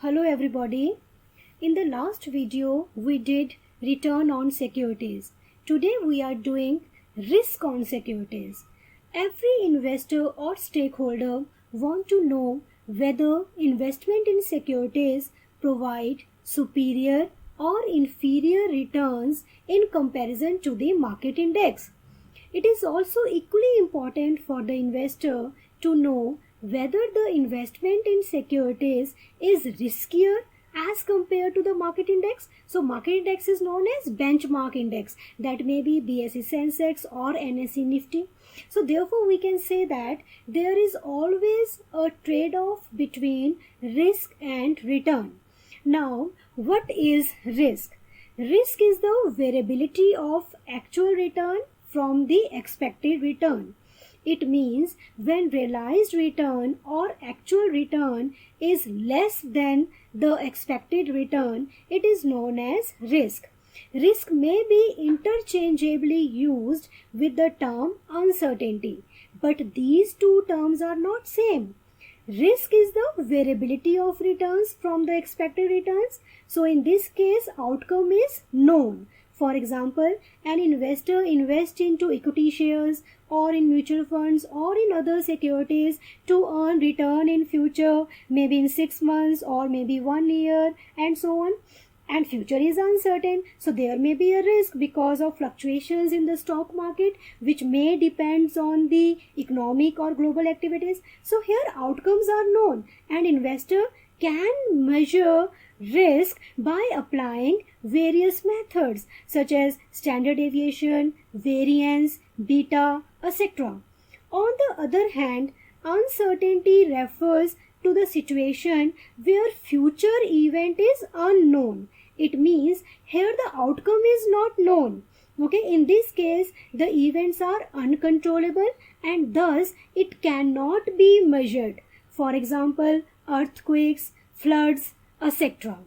Hello everybody. In the last video we did return on securities. Today we are doing risk on securities. Every investor or stakeholder want to know whether investment in securities provide superior or inferior returns in comparison to the market index. It is also equally important for the investor to know whether the investment in securities is riskier as compared to the market index. So market index is known as benchmark index, that may be BSE Sensex or NSE Nifty. So therefore we can say that there is always a trade-off between risk and return. Now what is risk? Risk is the variability of actual return from the expected return. It means when realized return or actual return is less than the expected return, it is known as risk. Risk may be interchangeably used with the term uncertainty, but these two terms are not same. Risk is the variability of returns from the expected returns. So in this case, outcome is known. For example, an investor invests into equity shares or in mutual funds or in other securities to earn return in future, maybe in 6 months or maybe 1 year and so on. And future is uncertain, so there may be a risk because of fluctuations in the stock market, which may depends on the economic or global activities. So here outcomes are known and investor can measure risk by applying various methods such as standard deviation, variance, beta, etc. On the other hand, uncertainty refers to the situation where future event is unknown. It means here the outcome is not known. Okay, in this case the events are uncontrollable and thus it cannot be measured. For example, earthquakes, floods, etc.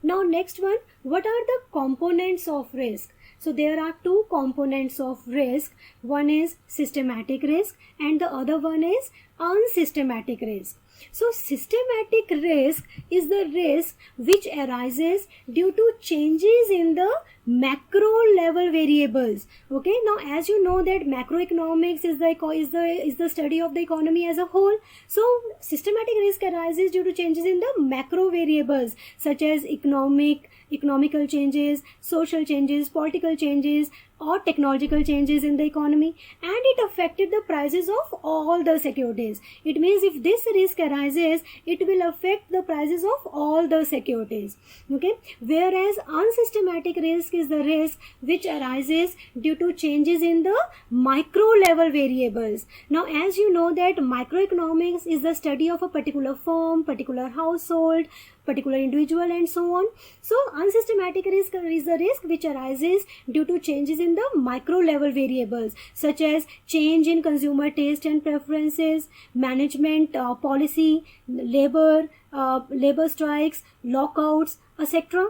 Now next one, what are the components of risk? So there are two components of risk. One is systematic risk and the other one is unsystematic risk. So systematic risk is the risk which arises due to changes in the macro level variables. Okay, now as you know that macroeconomics is the study of the economy as a whole. So systematic risk arises due to changes in the macro variables such as economical changes, social changes, political changes or technological changes in the economy, and it affected the prices of all the securities. It means if this risk arises, it will affect the prices of all the securities. Okay, whereas unsystematic risk is the risk which arises due to changes in the micro level variables. Now as you know that microeconomics is the study of a particular firm, particular household, particular individual and so on. So unsystematic risk is the risk which arises due to changes in the micro level variables such as change in consumer taste and preferences, management policy, labor strikes, lockouts, etc.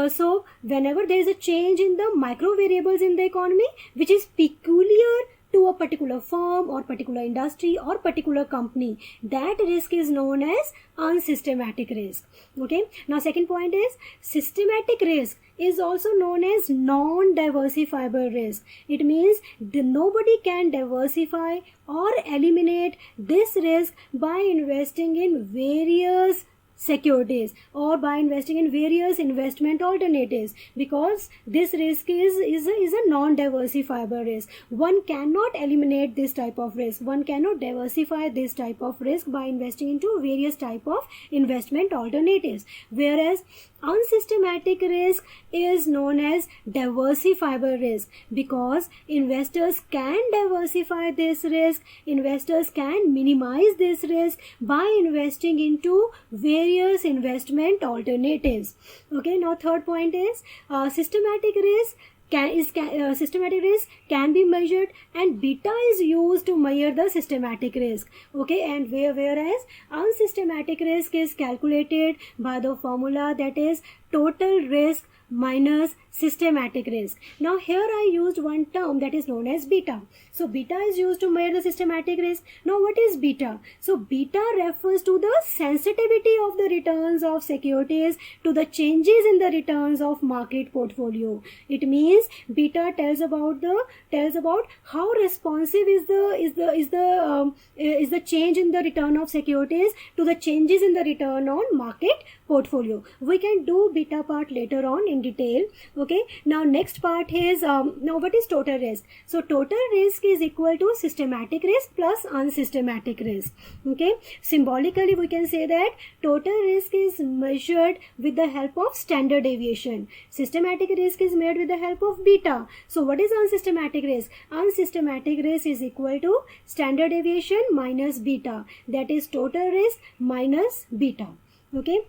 So whenever there is a change in the micro variables in the economy which is peculiar to a particular firm or particular industry or particular company, that risk is known as unsystematic risk. Okay, now second point is systematic risk is also known as non-diversifiable risk. It means nobody can diversify or eliminate this risk by investing in various securities or by investing in various investment alternatives, because this risk is a non-diversifiable risk. One cannot eliminate this type of risk. One cannot diversify this type of risk by investing into various type of investment alternatives. Whereas unsystematic risk is known as diversifiable risk, because investors can diversify this risk, investors can minimize this risk by investing into various investment alternatives. Okay, now third point is systematic risk systematic risk can be measured, and beta is used to measure the systematic risk. Okay, and whereas unsystematic risk is calculated by the formula that is total risk minus systematic risk. Now here I used one term that is known as beta. So beta is used to measure the systematic risk. Now what is beta? So beta refers to the sensitivity of the returns of securities to the changes in the returns of market portfolio. It means beta tells about how responsive is the change in the return of securities to the changes in the return on market portfolio. We can do beta part later on in detail. Okay, now next part is now what is total risk? So total risk is equal to systematic risk plus unsystematic risk. Okay, symbolically we can say that total risk is measured with the help of standard deviation. Systematic risk is made with the help of beta. So what is unsystematic risk? Unsystematic risk is equal to standard deviation minus beta, that is total risk minus beta. Okay,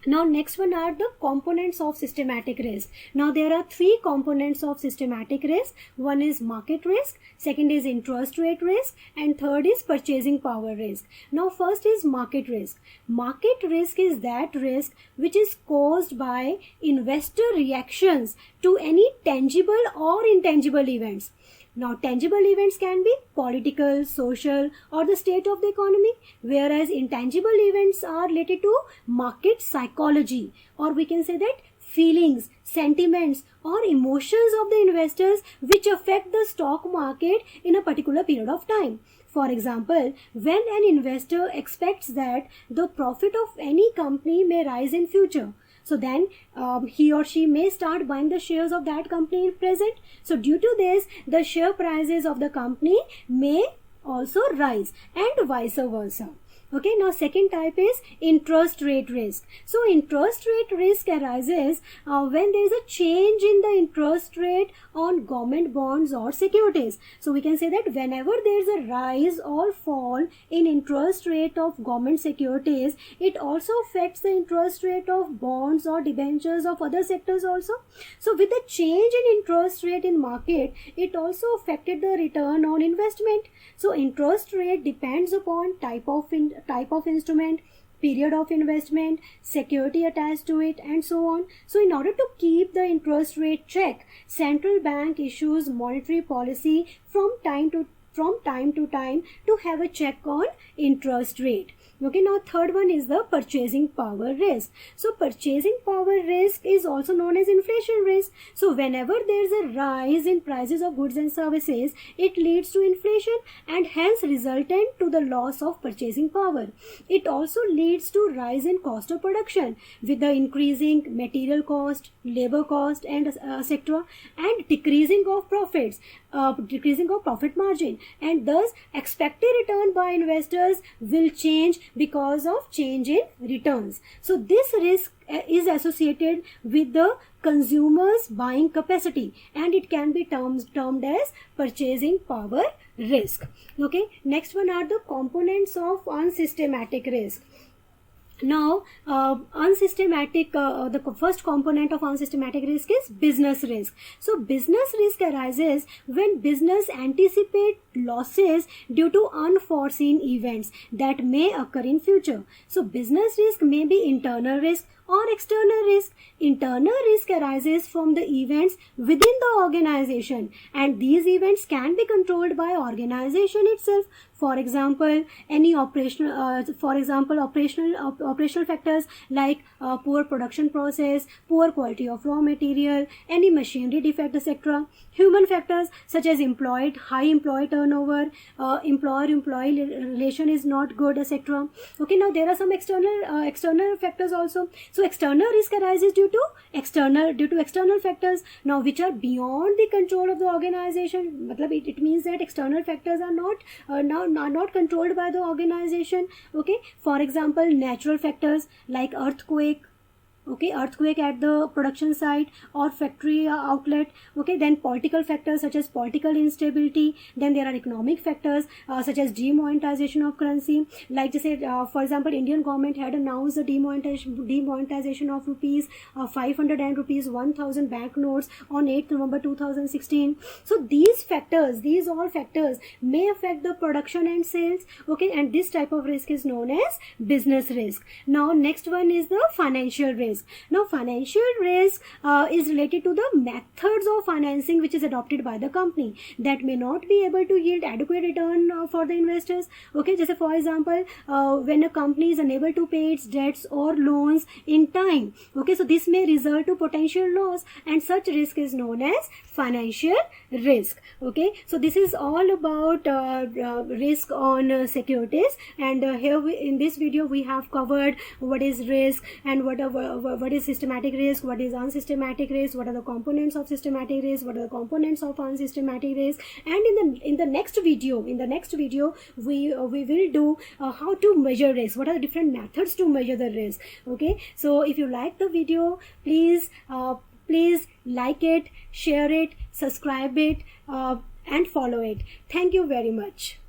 now next one are the components of systematic risk. Now there are three components of systematic risk. One is market risk, second is interest rate risk, and third is purchasing power risk. Now first is market risk. Market risk is that risk which is caused by investor reactions to any tangible or intangible events. Now, tangible events can be political, social, or the state of the economy, whereas intangible events are related to market psychology, or we can say that feelings, sentiments, or emotions of the investors which affect the stock market in a particular period of time. For example, when an investor expects that the profit of any company may rise in future, so then he or she may start buying the shares of that company in present. So due to this, the share prices of the company may also rise and vice versa. Okay, now second type is interest rate risk. So interest rate risk arises when there is a change in the interest rate on government bonds or securities. So we can say that whenever there is a rise or fall in interest rate of government securities, it also affects the interest rate of bonds or debentures of other sectors also. So with the change in interest rate in market, it also affected the return on investment. So interest rate depends upon type of instrument, period of investment, security attached to it, and so on. So in order to keep the interest rate check, central bank issues monetary policy from time to time to have a check on interest rate. Okay, now third one is the purchasing power risk. So purchasing power risk is also known as inflation risk. So whenever there is a rise in prices of goods and services, it leads to inflation and hence resultant to the loss of purchasing power. It also leads to rise in cost of production with the increasing material cost, labor cost, and etc., and decreasing of profits, decreasing of profit margin, and thus expected return by investors will change because of change in returns. So this risk is associated with the consumer's buying capacity, and it can be termed as purchasing power risk. Okay, next one are the components of unsystematic risk. Now, the first component of unsystematic risk is business risk. So, business risk arises when business anticipate losses due to unforeseen events that may occur in future. So, business risk may be internal risk or external risk. Internal risk arises from the events within the organization, and these events can be controlled by organization itself. For example, operational factors like poor production process, poor quality of raw material, any machinery defect, etc. Human factors such as high employee turnover, employer-employee relation is not good, etc. Okay, now there are some external factors also. So external risk arises due to external factors, now which are beyond the control of the organization. It means that external factors are not controlled by the organization. Okay, for example, natural factors like earthquake at the production site or factory outlet. Okay, then political factors such as political instability. Then there are economic factors such as demonetization of currency. Like just say, for example, Indian government had announced the demonetization of rupees 500 and rupees 1000 banknotes on 8th November 2016. So these all factors may affect the production and sales. Okay, and this type of risk is known as business risk. Now next one is the financial risk. risk. Now financial risk is related to the methods of financing which is adopted by the company that may not be able to yield adequate return for the investors. Okay, just for example, when a company is unable to pay its debts or loans in time, okay, so this may result to potential loss, and such risk is known as financial risk. Okay, so this is all about risk on securities, and here in this video we have covered what is risk and what is systematic risk, what is unsystematic risk, what are the components of systematic risk, what are the components of unsystematic risk, and in the next video we will do how to measure risk, what are the different methods to measure the risk. Okay, so if you like the video, please like it, share it, subscribe it, and follow it. Thank you very much.